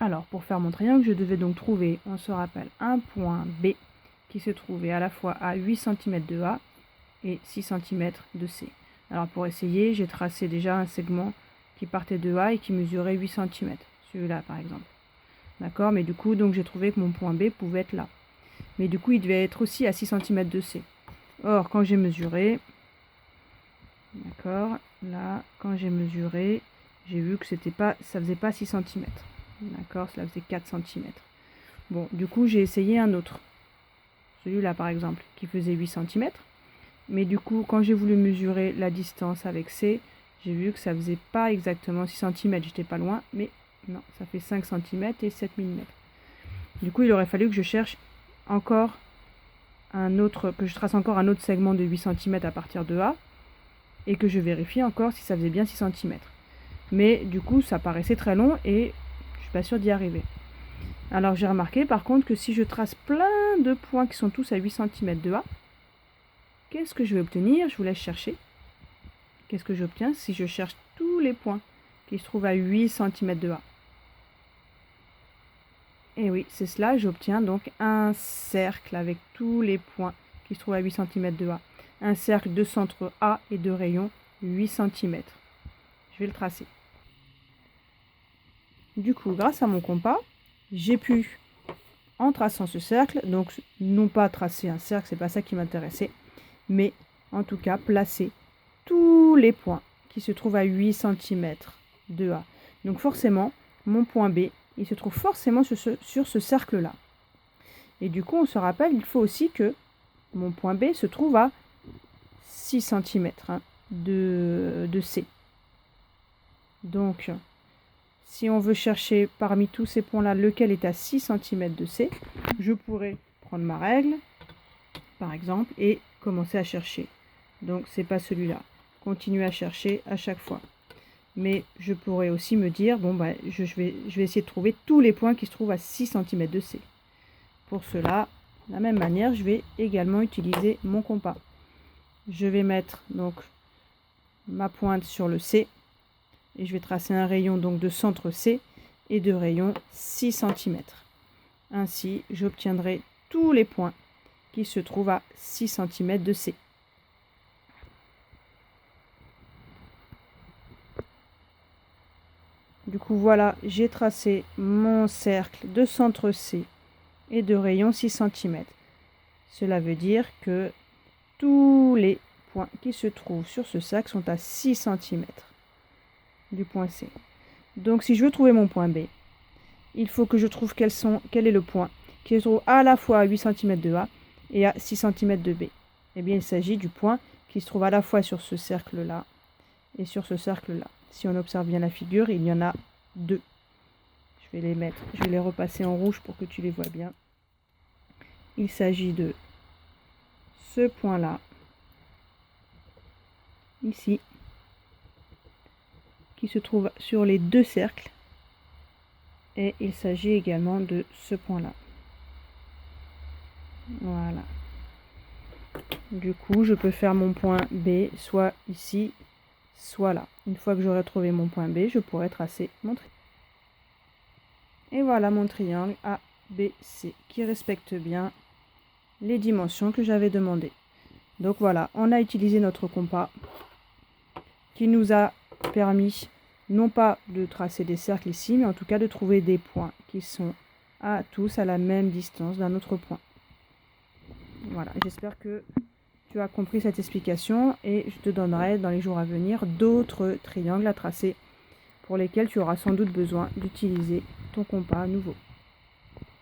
Alors, pour faire mon triangle, je devais donc trouver, on se rappelle, un point B qui se trouvait à la fois à 8 cm de A et 6 cm de C. Alors, pour essayer, j'ai tracé déjà un segment qui partait de A et qui mesurait 8 cm. Celui-là, par exemple. D'accord? Mais du coup, donc j'ai trouvé que mon point B pouvait être là. Mais du coup, il devait être aussi à 6 cm de C. Or, quand j'ai mesuré, d'accord, là, quand j'ai mesuré, j'ai vu que ça faisait pas 6 cm. D'accord, cela faisait 4 cm. Bon, du coup, j'ai essayé un autre. Celui-là, par exemple, qui faisait 8 cm. Mais du coup, quand j'ai voulu mesurer la distance avec C, j'ai vu que ça faisait pas exactement 6 cm. J'étais pas loin, mais non, ça fait 5 cm et 7 mm. Du coup, il aurait fallu que je cherche encore que je trace encore un autre segment de 8 cm à partir de A et que je vérifie encore si ça faisait bien 6 cm. Mais du coup, ça paraissait très long et je suis pas sûre d'y arriver. Alors j'ai remarqué par contre que si je trace plein de points qui sont tous à 8 cm de A, qu'est-ce que je vais obtenir? Je vous laisse chercher. Qu'est-ce que j'obtiens si je cherche tous les points qui se trouvent à 8 cm de A? Et oui, c'est cela, j'obtiens donc un cercle avec tous les points qui se trouvent à 8 cm de A. Un cercle de centre A et de rayon 8 cm. Je vais le tracer. Du coup, grâce à mon compas, j'ai pu, en traçant ce cercle, donc non pas tracer un cercle, c'est pas ça qui m'intéressait, mais en tout cas placer tous les points qui se trouvent à 8 cm de A. Donc forcément, mon point B, il se trouve forcément sur ce cercle-là. Et du coup, on se rappelle, il faut aussi que mon point B se trouve à 6 cm de C. Donc, si on veut chercher parmi tous ces points-là lequel est à 6 cm de C, je pourrais prendre ma règle, par exemple, et commencer à chercher. Donc, c'est pas celui-là. Continuer à chercher à chaque fois. Mais je pourrais aussi me dire, bon, bah, je vais essayer de trouver tous les points qui se trouvent à 6 cm de C. Pour cela, de la même manière, je vais également utiliser mon compas. Je vais mettre donc ma pointe sur le C et je vais tracer un rayon donc de centre C et de rayon 6 cm. Ainsi, j'obtiendrai tous les points qui se trouvent à 6 cm de C. Du coup, voilà, j'ai tracé mon cercle de centre C et de rayon 6 cm. Cela veut dire que tous les points qui se trouvent sur ce cercle sont à 6 cm du point C. Donc, si je veux trouver mon point B, il faut que je trouve quel est le point qui se trouve à la fois à 8 cm de A et à 6 cm de B. Eh bien, il s'agit du point qui se trouve à la fois sur ce cercle-là et sur ce cercle-là. Si on observe bien la figure, il y en a deux. Je vais les repasser en rouge pour que tu les vois bien. Il s'agit de ce point-là, ici, qui se trouve sur les deux cercles. Et il s'agit également de ce point-là. Voilà. Du coup, je peux faire mon point B soit ici, soit là. Une fois que j'aurai trouvé mon point B, je pourrai tracer mon triangle. Et voilà mon triangle ABC qui respecte bien les dimensions que j'avais demandées. Donc voilà, on a utilisé notre compas qui nous a permis non pas de tracer des cercles ici, mais en tout cas de trouver des points qui sont tous à la même distance d'un autre point. Voilà, j'espère que tu as compris cette explication et je te donnerai dans les jours à venir d'autres triangles à tracer pour lesquels tu auras sans doute besoin d'utiliser ton compas nouveau.